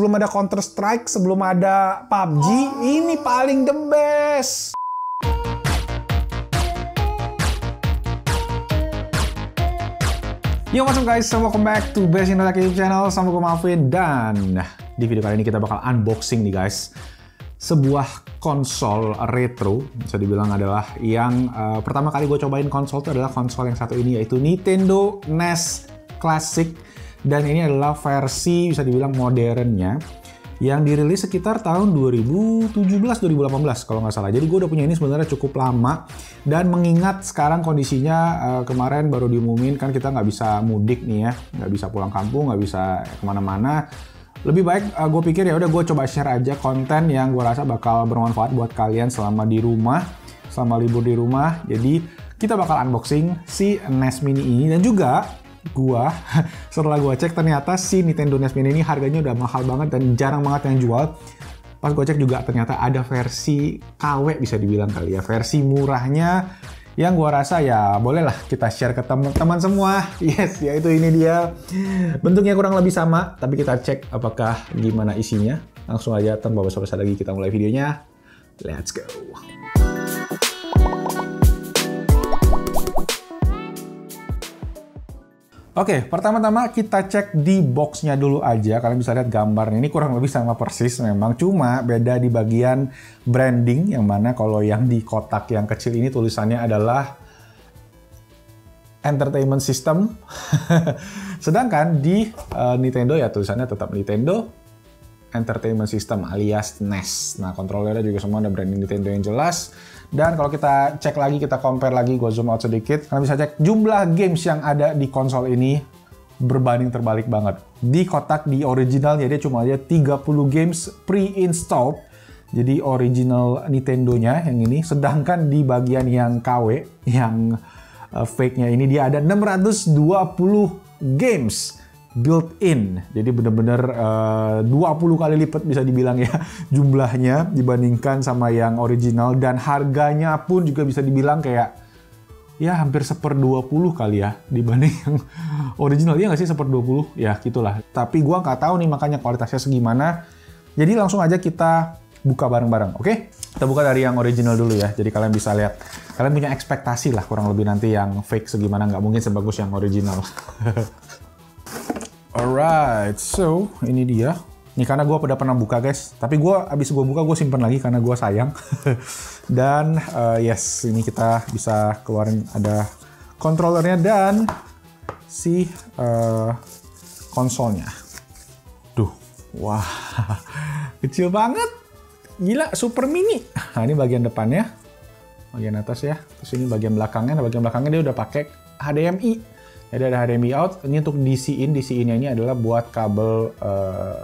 Sebelum ada Counter Strike, sebelum ada PUBG, ini paling the best. Yo, what's up guys, so welcome back to Best Indo YouTube channel sama gue Malvin. Dan di video kali ini kita bakal unboxing nih guys, sebuah konsol retro, bisa dibilang adalah yang pertama kali gue cobain konsol itu adalah konsol yang satu ini, yaitu Nintendo NES Classic. Dan ini adalah versi bisa dibilang modernnya yang dirilis sekitar tahun 2017-2018 kalau nggak salah. Jadi gue udah punya ini sebenarnya cukup lama. Dan mengingat sekarang kondisinya kemarin baru diumumin kan kita nggak bisa mudik nih ya, nggak bisa pulang kampung, nggak bisa kemana-mana. Lebih baik gue pikir ya udah gue coba share aja konten yang gue rasa bakal bermanfaat buat kalian selama di rumah, selama libur di rumah. Jadi kita bakal unboxing si NES Mini ini. Dan juga setelah gua cek ternyata si Nintendo NES Mini ini harganya udah mahal banget dan jarang banget yang jual. Pas gua cek juga ternyata ada versi KW bisa dibilang kali ya, versi murahnya yang gua rasa ya bolehlah kita share ke teman-teman semua. Yes, yaitu ini dia. Bentuknya kurang lebih sama, tapi kita cek apakah gimana isinya. Langsung aja tanpa basa-basi lagi kita mulai videonya. Let's go. Oke, pertama-tama kita cek di box-nya dulu aja. Kalian bisa lihat gambarnya, ini kurang lebih sama persis memang. Cuma beda di bagian branding, yang mana kalau yang di kotak yang kecil ini tulisannya adalah Entertainment System. Sedangkan di Nintendo ya tulisannya tetap Nintendo Entertainment System alias NES. Nah, kontrolernya juga semua ada branding Nintendo yang jelas. Dan kalau kita cek lagi, kita compare lagi, gue zoom out sedikit. Kalian bisa cek jumlah games yang ada di konsol ini berbanding terbalik banget. Di kotak, di originalnya dia cuma aja 30 games pre-installed. Jadi original Nintendo-nya yang ini. Sedangkan di bagian yang KW, yang fake-nya ini dia ada 620 games built-in. Jadi bener-bener 20 kali lipat bisa dibilang ya jumlahnya dibandingkan sama yang original. Dan harganya pun juga bisa dibilang kayak ya hampir 1/20 kali ya dibanding yang original. Iya nggak sih 1/20? Ya gitulah. Tapi gua nggak tahu nih makanya kualitasnya segimana. Jadi langsung aja kita buka bareng-bareng, oke? Kita buka dari yang original dulu ya. Jadi kalian bisa lihat. Kalian punya ekspektasi lah kurang lebih nanti yang fake segimana. Nggak mungkin sebagus yang original. Alright, so ini dia. Ini karena gue udah pernah buka guys, tapi abis gue buka gue simpen lagi karena gue sayang. Dan yes, ini kita bisa keluarin ada controllernya dan si konsolnya. Duh, wah, kecil banget, gila, super mini. Nah ini bagian depannya, bagian atas ya. Terus ini bagian belakangnya. Nah bagian belakangnya dia udah pakai HDMI. Jadi ada HDMI out, ini untuk DC-in-nya ini adalah buat kabel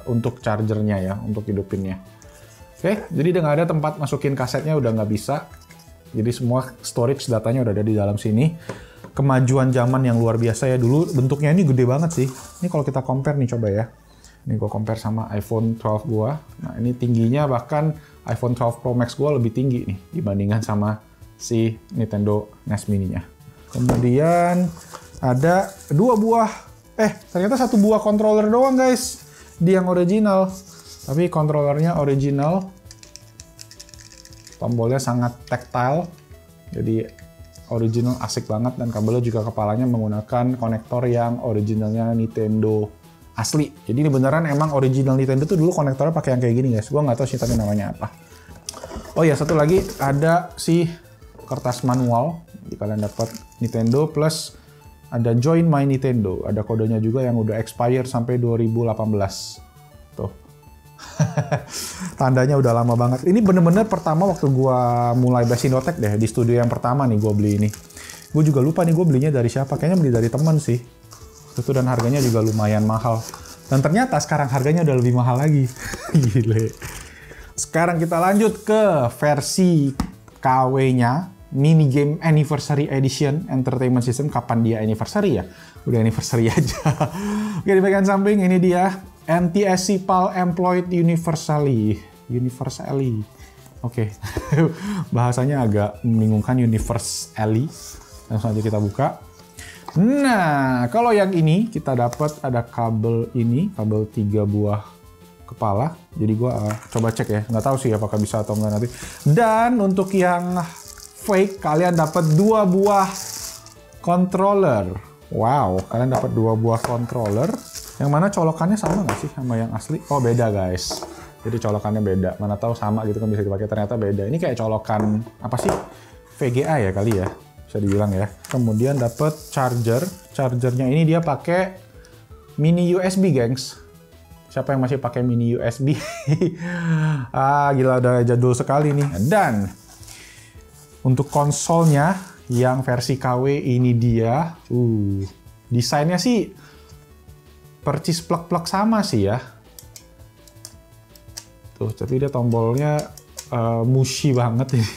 untuk chargernya ya, untuk hidupinnya. Oke, jadi udah nggak ada tempat masukin kasetnya, udah nggak bisa. Jadi semua storage datanya udah ada di dalam sini. Kemajuan zaman yang luar biasa ya, dulu bentuknya ini gede banget sih. Ini kalau kita compare nih coba ya. Ini gue compare sama iPhone 12 gua. Nah ini tingginya bahkan iPhone 12 Pro Max gua lebih tinggi nih dibandingkan sama si Nintendo NES Mini-nya. Kemudian ada ternyata satu buah controller doang guys di yang original. Tapi kontrolernya original, tombolnya sangat tactile, jadi original asik banget. Dan kabelnya juga kepalanya menggunakan konektor yang originalnya Nintendo asli. Jadi ini beneran emang original Nintendo tuh dulu konektornya pakai yang kayak gini guys. Gua nggak tahu sih tapi namanya apa. Oh ya, satu lagi ada si kertas manual. Jadi kalian dapat Nintendo plus ada Join My Nintendo, ada kodenya juga yang udah expire sampai 2018. Tuh. Tandanya udah lama banget. Ini bener-bener pertama waktu gua mulai Best Indo Tech deh, di studio yang pertama nih gua beli ini. Gue juga lupa nih gua belinya dari siapa, kayaknya beli dari temen sih. Itu dan harganya juga lumayan mahal. Dan ternyata sekarang harganya udah lebih mahal lagi. Gile. Sekarang kita lanjut ke versi KW-nya. Mini Game Anniversary Edition Entertainment System. Kapan dia anniversary ya? Udah anniversary aja. Oke, di bagian samping ini dia NTSC PAL Employed Universally. Oke. Bahasanya agak membingungkan, Universally. Langsung aja kita buka. Nah, kalau yang ini kita dapat ada kabel ini, kabel 3 buah kepala. Jadi gue coba cek ya, nggak tahu sih apakah bisa atau nggak nanti. Dan untuk yang fake, kalian dapat 2 buah controller. Wow, kalian dapat 2 buah controller. Yang mana colokannya sama nggak sih sama yang asli? Oh beda guys. Jadi colokannya beda. Mana tahu sama gitu kan bisa dipakai, ternyata beda. Ini kayak colokan apa sih? VGA ya kali ya, bisa dibilang ya. Kemudian dapat charger. Chargernya ini dia pakai mini USB, gengs. Siapa yang masih pakai mini USB? Gila, udah jadul sekali nih. Dan untuk konsolnya yang versi KW ini dia. Desainnya sih percis plek-plek sama sih ya. Tuh, tapi dia tombolnya mushy banget ini.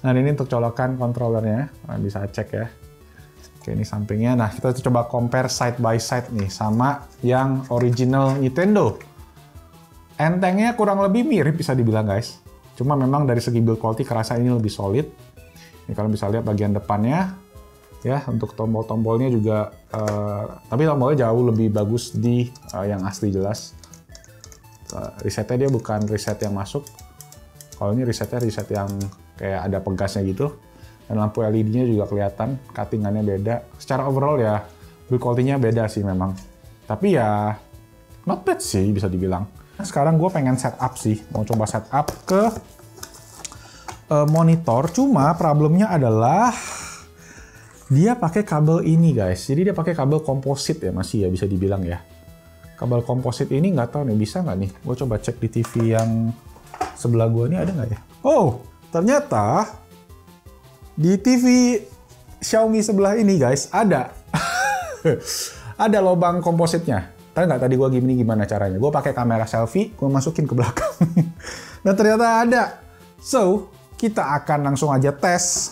Nah, ini untuk colokan kontrolernya. Nah, bisa cek ya. Oke, ini sampingnya. Nah, kita coba compare side by side nih sama yang original Nintendo. Entengnya kurang lebih mirip bisa dibilang guys. Cuma memang dari segi build quality kerasa ini lebih solid. Ini kalian bisa lihat bagian depannya. Ya, untuk tombol-tombolnya juga, tapi tombolnya jauh lebih bagus di yang asli jelas. Resetnya dia bukan reset yang masuk. Kalau ini reset yang kayak ada pegasnya gitu. Dan lampu LED-nya juga kelihatan, cuttingannya beda. Secara overall ya, build quality-nya beda sih memang. Tapi ya, not bad sih bisa dibilang. Sekarang gue pengen setup sih, mau coba setup ke monitor. Cuma problemnya adalah dia pakai kabel ini guys. Jadi dia pakai kabel komposit ya, masih ya bisa dibilang ya. Kabel komposit ini nggak tahu nih bisa nggak nih. Gue coba cek di TV yang sebelah gue ini ada nggak ya. Oh, ternyata di TV Xiaomi sebelah ini guys ada. Ada lubang kompositnya. Tahu nggak tadi gue gimana caranya? Gue pakai kamera selfie, gue masukin ke belakang. Dan ternyata ada. So, kita akan langsung aja tes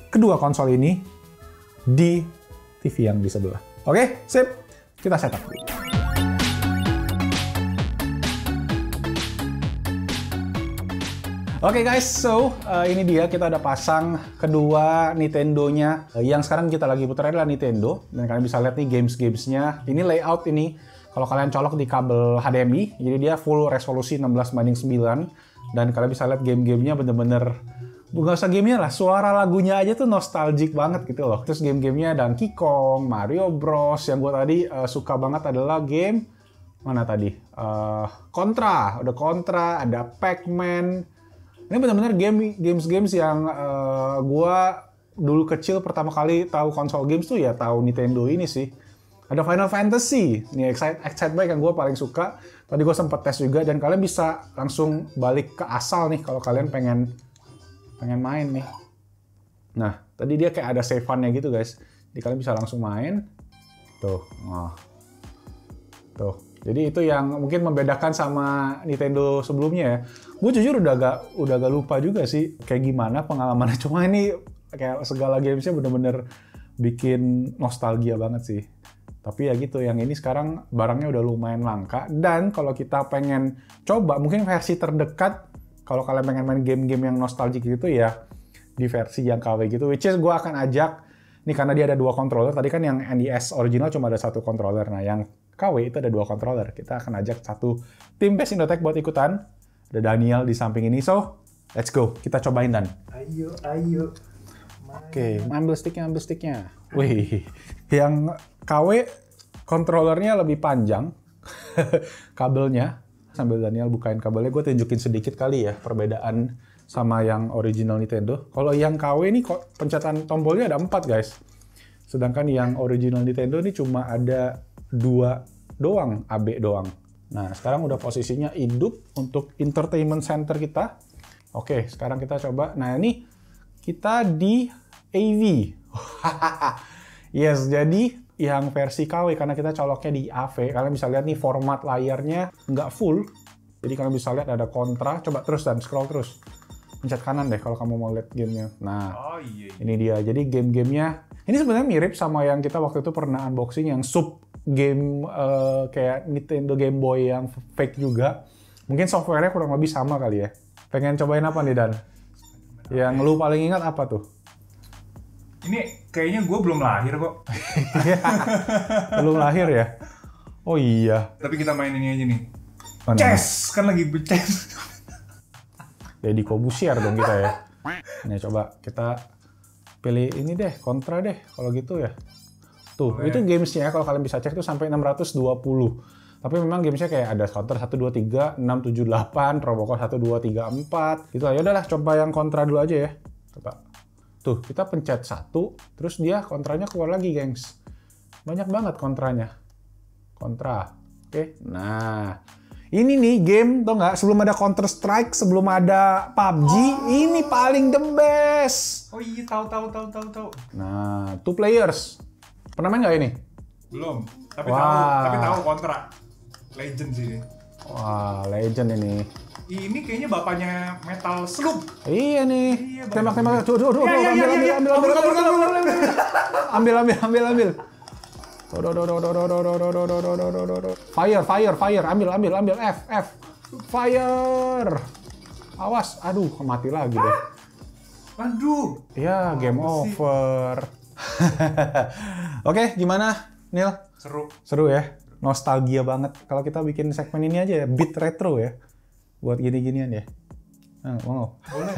kedua konsol ini di TV yang di sebelah. Oke, sip. Kita setup. Oke guys, so ini dia kita udah pasang kedua Nintendo-nya. Yang sekarang kita lagi putar adalah Nintendo. Dan kalian bisa lihat nih games-gamesnya. Ini layout ini. Kalau kalian colok di kabel HDMI, jadi dia full resolusi 16:9. Dan kalian bisa lihat game-gamenya bener-bener, nggak usah gamenya lah, suara lagunya aja tuh nostalgic banget gitu loh. Terus game-gamenya Donkey Kong, Mario Bros. Yang gue tadi suka banget adalah game, mana tadi? Contra, ada Contra, ada Pac-Man. Ini benar-benar games yang gua dulu kecil pertama kali tahu konsol games tuh ya tahu Nintendo ini sih. Ada Final Fantasy, nih Excite Bike yang gua paling suka. Tadi gua sempat tes juga dan kalian bisa langsung balik ke asal nih kalau kalian pengen main nih. Nah, tadi dia kayak ada save fun-nya gitu guys. Jadi kalian bisa langsung main. Tuh, tuh. Jadi itu yang mungkin membedakan sama Nintendo sebelumnya ya. Gue jujur udah gak lupa juga sih kayak gimana pengalamannya. Cuma ini kayak segala gamesnya bener-bener bikin nostalgia banget sih. Tapi ya gitu, yang ini sekarang barangnya udah lumayan langka. Dan kalau kita pengen coba mungkin versi terdekat, kalau kalian pengen main game-game yang nostalgic gitu ya, di versi yang KW gitu. Which is gue akan ajak, nih karena dia ada 2 controller. Tadi kan yang NES original cuma ada 1 controller. Nah yang KW itu ada 2 controller. Kita akan ajak satu tim Best Indotech buat ikutan. Ada Daniel di samping ini. So, let's go. Kita cobain Dan. Ayo. Oke, ambil sticknya. Wih, yang KW controllernya lebih panjang kabelnya. Sambil Daniel bukain kabelnya, gue tunjukin sedikit kali ya perbedaan sama yang original Nintendo. Kalau yang KW ini pencetan tombolnya ada 4 guys. Sedangkan yang original Nintendo ini cuma ada 2 doang, AB doang. Nah, sekarang udah posisinya hidup untuk entertainment center kita. Oke, sekarang kita coba. Nah, ini kita di AV. Yes, jadi yang versi KW, karena kita coloknya di AV, kalian bisa lihat nih format layarnya nggak full. Jadi kalian bisa lihat ada kontra. Coba terus dan scroll terus. Pencet kanan deh kalau kamu mau lihat gamenya. Nah, ini dia. Jadi game-gamenya ini sebenarnya mirip sama yang kita waktu itu pernah unboxing yang sub game kayak Nintendo Game Boy yang fake juga. Mungkin software-nya kurang lebih sama kali ya. Pengen cobain apa nih Dan? Yang lu paling ingat apa tuh? Ini kayaknya gue belum lahir kok. Belum lahir ya? Oh iya. Tapi kita main ini aja nih. Mana? Chess kan lagi chess. Deddy Corbuzier dong kita ya. Nih coba kita pilih ini deh, Contra deh kalau gitu ya. Tuh, itu gamesnya kalau kalian bisa cek tuh sampai 620. Tapi memang gamesnya kayak ada Counter 1, 2, 3, 6, 7, 8, Robocop 1, 2, 3, 4. Gitu aja udahlah, coba yang Contra dulu aja ya. Coba. Tuh, kita pencet 1, terus dia kontranya keluar lagi, gengs. Banyak banget kontranya. Kontra. Oke, nah. Ini nih game, tau nggak? Sebelum ada Counter Strike, sebelum ada PUBG, ini paling the best. Oh iya, tahu. Nah, 2 players. Pernah main nggak ini? Belum. Tapi Wah. tahu Contra. Legend sih ini. Wah, legend ini. Ini kayaknya bapaknya Metal Slug. Iya nih. Iya, Tembak-tembak. Tuh, Iya. ambil. Fire. Ambil. F. Fire. Awas. Aduh, mati lagi deh. Aduh. Ya, game over. Oke, gimana, Nil? Seru ya? Nostalgia banget. Kalau kita bikin segmen ini aja ya, beat retro ya. Buat gini-ginian ya. Nah, mau? Boleh.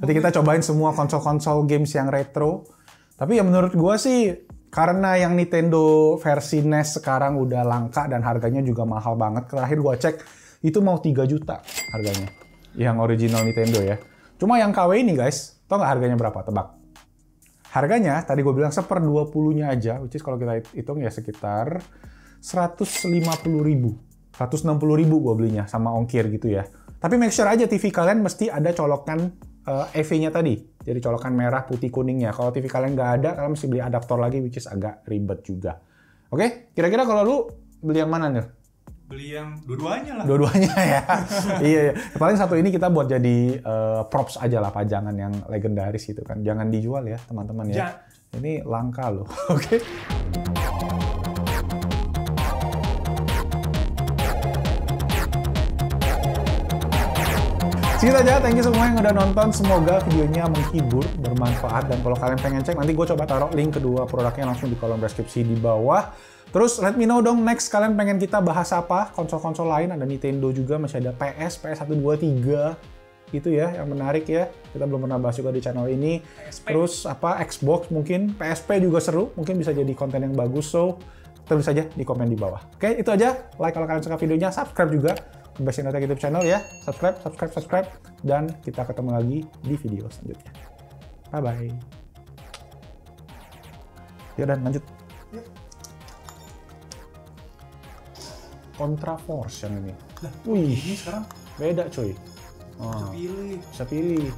Nanti kita cobain semua konsol-konsol games yang retro. Tapi ya menurut gua sih, karena yang Nintendo versi NES sekarang udah langka dan harganya juga mahal banget. Terakhir gua cek, itu mau 3 juta harganya. Yang original Nintendo ya. Cuma yang KW ini guys, tau nggak harganya berapa? Tebak. Harganya, tadi gue bilang 1/20-nya aja, which is kalau kita hitung ya sekitar 150.000. 160.000 gue belinya, sama ongkir gitu ya. Tapi make sure aja TV kalian mesti ada colokan EV-nya tadi. Jadi colokan merah, putih, kuningnya. Kalau TV kalian nggak ada, kalian mesti beli adaptor lagi, which is agak ribet juga. Oke, kira-kira kalau lu beli yang mana nih? Beli yang dua-duanya lah. Dua-duanya ya. Iya. Paling satu ini kita buat jadi props aja lah, pajangan yang legendaris gitu kan. Jangan dijual ya teman-teman ya. Ini langka loh. Oke. Segitu aja, thank you semua yang udah nonton. Semoga videonya menghibur, bermanfaat. Dan kalau kalian pengen cek, nanti gue coba taruh link kedua produknya langsung di kolom deskripsi di bawah. Terus let me know dong next kalian pengen kita bahas apa, konsol-konsol lain, ada Nintendo juga, masih ada PS 1, 2, 3 gitu ya, yang menarik ya. Kita belum pernah bahas juga di channel ini. PSP. Terus apa, Xbox mungkin, PSP juga seru, mungkin bisa jadi konten yang bagus, so tulis aja di komen di bawah. Oke, itu aja. Like kalau kalian suka videonya, subscribe juga. Best Inota YouTube channel ya, subscribe, dan kita ketemu lagi di video selanjutnya. Bye-bye. Yaudah, lanjut. Contra Force yang ini. Wih, ini sekarang beda coy. bisa pilih. Bisa pilih.